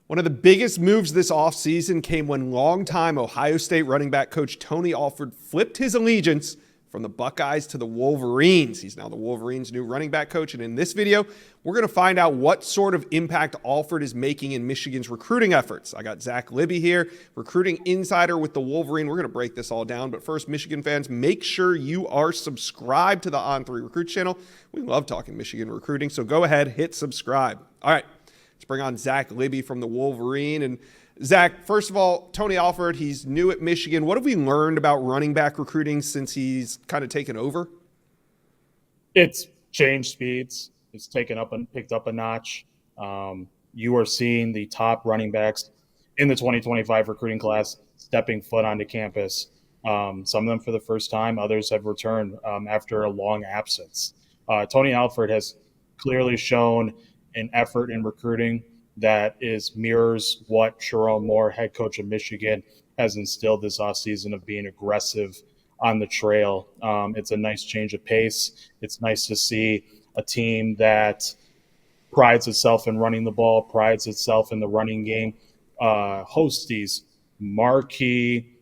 One of the biggest moves this offseason came when longtime Ohio State running back coach Tony Alford flipped his allegiance from the Buckeyes to the Wolverines. He's now the Wolverines' new running back coach. And in this video, we're going to find out what sort of impact Alford is making in Michigan's recruiting efforts. I got Zach Libby here, recruiting insider with the Wolverine. We're going to break this all down. But first, Michigan fans, make sure you are subscribed to the On3 Recruit channel. We love talking Michigan recruiting, so go ahead, hit subscribe. All right. Let's bring on Zach Libby from the Wolverine. And Zach, first of all, Tony Alford, he's new at Michigan. What have we learned about running back recruiting since he's kind of taken over? It's changed speeds. It's picked up a notch. You are seeing the top running backs in the 2025 recruiting class stepping foot onto campus. Some of them for the first time. Others have returned after a long absence. Tony Alford has clearly shown an effort in recruiting that mirrors what Sherrone Moore, head coach of Michigan, has instilled this offseason of being aggressive on the trail. It's a nice change of pace. It's nice to see a team that prides itself in running the ball, prides itself in the running game, host these marquee,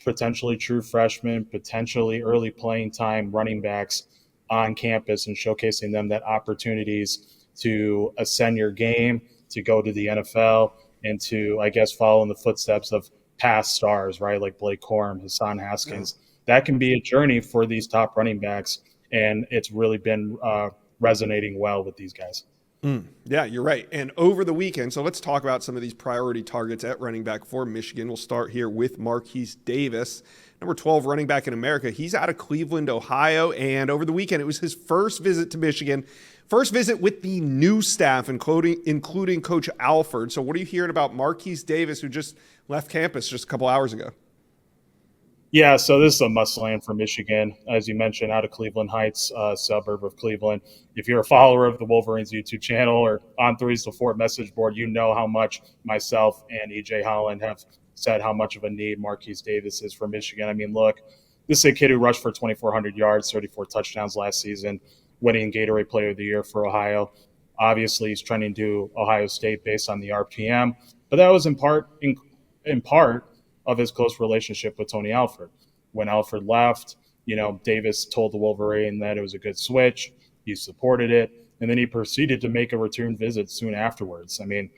potentially true freshmen, potentially early playing time running backs on campus and showcasing them that opportunities to ascend your game, to go to the NFL, and to, I guess, follow in the footsteps of past stars, right? Like Blake Corum, Hassan Haskins. That can be a journey for these top running backs, and it's really been resonating well with these guys. Yeah, you're right. And over the weekend, so let's talk about some of these priority targets at running back for Michigan. We'll start here with Marquise Davis, number 12 running back in America. He's out of Cleveland, Ohio, and over the weekend, it was his first visit to Michigan. First visit with the new staff, including Coach Alford. So what are you hearing about Marquise Davis, who just left campus just a couple hours ago? Yeah, so this is a must-land for Michigan, as you mentioned, out of Cleveland Heights, suburb of Cleveland. If you're a follower of the Wolverines YouTube channel or On3's The Fort message board, you know how much myself and EJ Holland have said how much of a need Marquise Davis is for Michigan. I mean, look, this is a kid who rushed for 2,400 yards, 34 touchdowns last season, winning Gatorade Player of the Year for Ohio. Obviously, he's trending to Ohio State based on the RPM, but that was in part of his close relationship with Tony Alford. When Alford left, Davis told the Wolverine that it was a good switch. He supported it, and then he proceeded to make a return visit soon afterwards. I mean,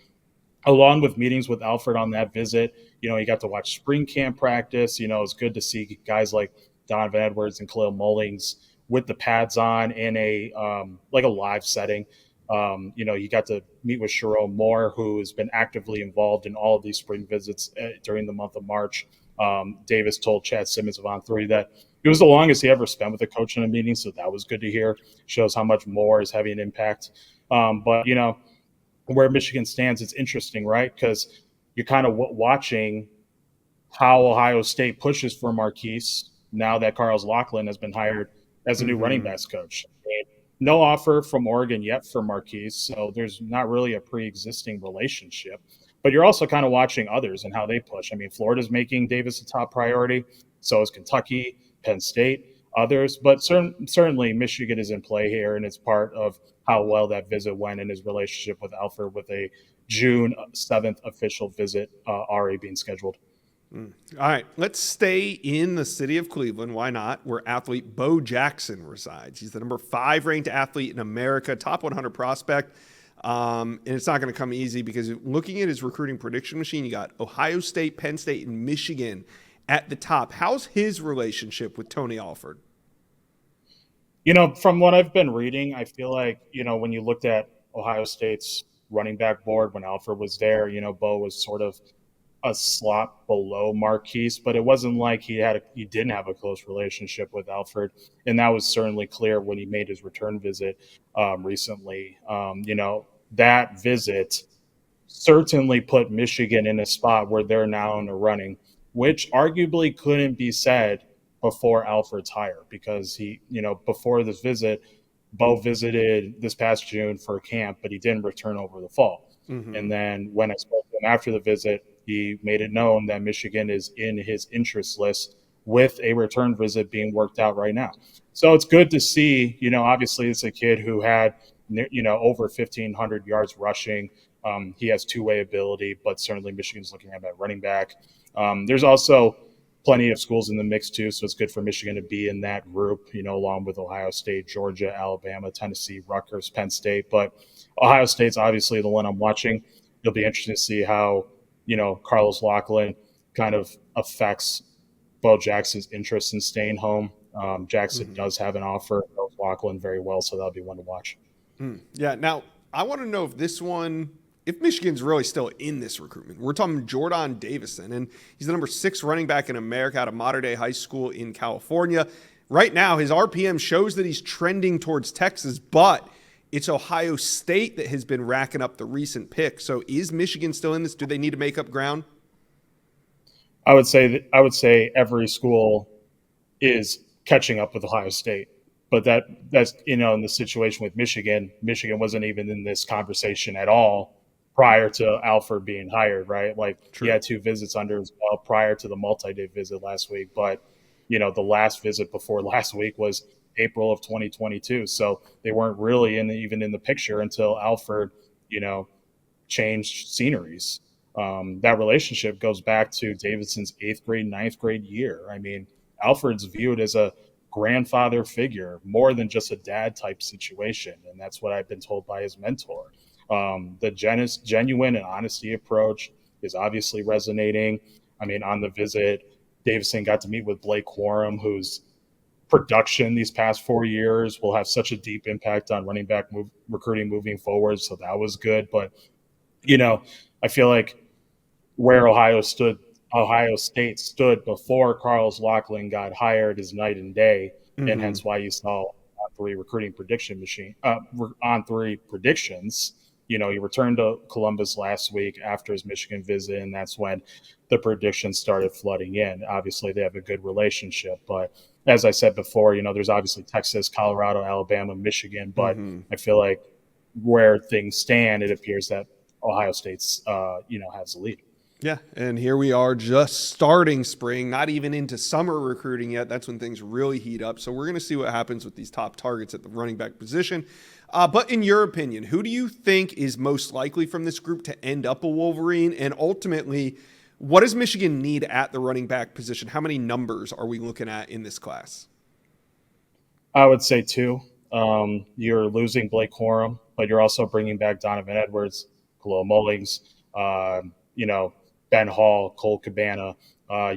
along with meetings with Alford on that visit, he got to watch spring camp practice. It was good to see guys like Donovan Edwards and Khalil Mullings with the pads on in a live setting. He got to meet with Sherrone Moore, who has been actively involved in all of these spring visits during the month of March. Davis told Chad Simmons of On3 that it was the longest he ever spent with a coach in a meeting, so that was good to hear. Shows how much Moore is having an impact. But where Michigan stands, it's interesting, right? Because you're kind of watching how Ohio State pushes for Marquise now that Carl Lachlan has been hired as a new running backs coach. No offer from Oregon yet for Marquise, so there's not really a pre-existing relationship. But you're also kind of watching others and how they push. I mean, Florida's making Davis a top priority. So is Kentucky, Penn State, others. But certainly Michigan is in play here, and it's part of how well that visit went in his relationship with Alford, with a June 7th official visit already being scheduled. All right, let's stay in the city of Cleveland. Why not? Where athlete Bo Jackson resides. He's the number 5 ranked athlete in America, top 100 prospect. And it's not going to come easy because looking at his recruiting prediction machine, you got Ohio State, Penn State, and Michigan at the top. How's his relationship with Tony Alford? From what I've been reading, I feel like, when you looked at Ohio State's running back board when Alford was there, Bo was sort of a slot below Marquise, but it wasn't like he didn't have a close relationship with Alford, and that was certainly clear when he made his return visit recently. That visit certainly put Michigan in a spot where they're now in the running, which arguably couldn't be said before Alford's hire, because before this visit, Bo visited this past June for camp, but he didn't return over the fall. And then when I spoke to him after the visit, he made it known that Michigan is in his interest list with a return visit being worked out right now. So it's good to see, obviously it's a kid who had, over 1,500 yards rushing, He has two-way ability, but certainly Michigan's looking at running back. There's also plenty of schools in the mix too, so it's good for Michigan to be in that group, along with Ohio State, Georgia, Alabama, Tennessee, Rutgers, Penn State. But Ohio State's obviously the one I'm watching. It'll be interesting to see how, Carlos Loughlin kind of affects Bo Jackson's interest in staying home. Jackson does have an offer, knows Loughlin very well, so that'll be one to watch. Yeah. Now, I want to know if Michigan's really still in this recruitment. We're talking Jordan Davidson, and he's the number 6 running back in America out of Mater Dei High School in California. Right now, his RPM shows that he's trending towards Texas, but it's Ohio State that has been racking up the recent pick. So is Michigan still in this? Do they need to make up ground? I would say every school is catching up with Ohio State. But that's in the situation with Michigan wasn't even in this conversation at all prior to Alford being hired, right? Like True. He had 2 visits under his belt prior to the multi-day visit last week. But, the last visit before last week was April of 2022. So they weren't really even in the picture until Alford, changed sceneries. That relationship goes back to Davidson's 8th grade, 9th grade year. I mean, Alford's viewed as a grandfather figure, more than just a dad type situation. And that's what I've been told by his mentor. The genuine and honesty approach is obviously resonating. I mean, on the visit, Davidson got to meet with Blake Quorum, whose production these past 4 years will have such a deep impact on running back recruiting moving forward. So that was good. But, I feel like where Ohio State stood before Carlos Loughlin got hired is night and day, and hence why you saw on 3 recruiting prediction machine on 3 predictions. He returned to Columbus last week after his Michigan visit, and that's when the predictions started flooding in. Obviously, they have a good relationship, but as I said before, there's obviously Texas, Colorado, Alabama, Michigan, but I feel like where things stand, it appears that Ohio State's has the lead. Yeah, and here we are just starting spring, not even into summer recruiting yet. That's when things really heat up. So we're going to see what happens with these top targets at the running back position. But in your opinion, who do you think is most likely from this group to end up a Wolverine? And ultimately, what does Michigan need at the running back position? How many numbers are we looking at in this class? I would say 2. You're losing Blake Quorum, but you're also bringing back Donovan Edwards, Khalil Mullings, Ben Hall, Cole Cabana.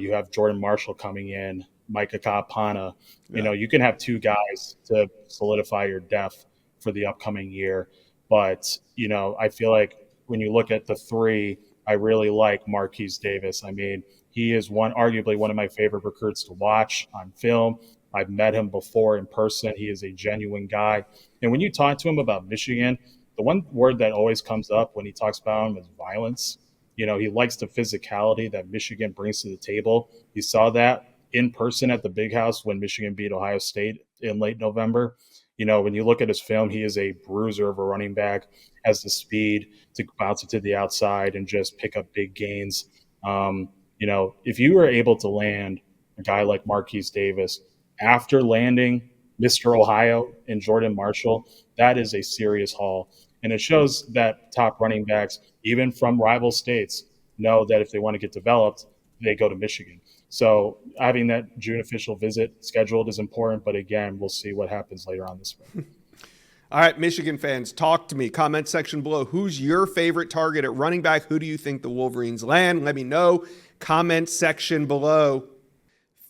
You have Jordan Marshall coming in, Micah Kapana. Yeah. You can have 2 guys to solidify your depth for the upcoming year. But, I feel like when you look at the 3, I really like Marquise Davis. I mean, he is arguably one of my favorite recruits to watch on film. I've met him before in person. He is a genuine guy. And when you talk to him about Michigan, the one word that always comes up when he talks about him is violence. He likes the physicality that Michigan brings to the table. You saw that in person at the Big House when Michigan beat Ohio State in late November. When you look at his film, he is a bruiser of a running back, has the speed to bounce it to the outside and just pick up big gains. If you were able to land a guy like Marquise Davis after landing Mr. Ohio and Jordan Marshall, that is a serious haul. And it shows that top running backs, even from rival states, know that if they want to get developed, they go to Michigan. So having that June official visit scheduled is important. But again, we'll see what happens later on this spring. All right, Michigan fans, talk to me. Comment section below. Who's your favorite target at running back? Who do you think the Wolverines land? Let me know. Comment section below.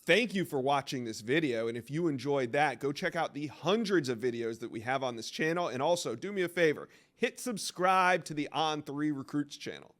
Thank you for watching this video. And if you enjoyed that, go check out the hundreds of videos that we have on this channel. And also do me a favor, hit subscribe to the On3 Recruits channel.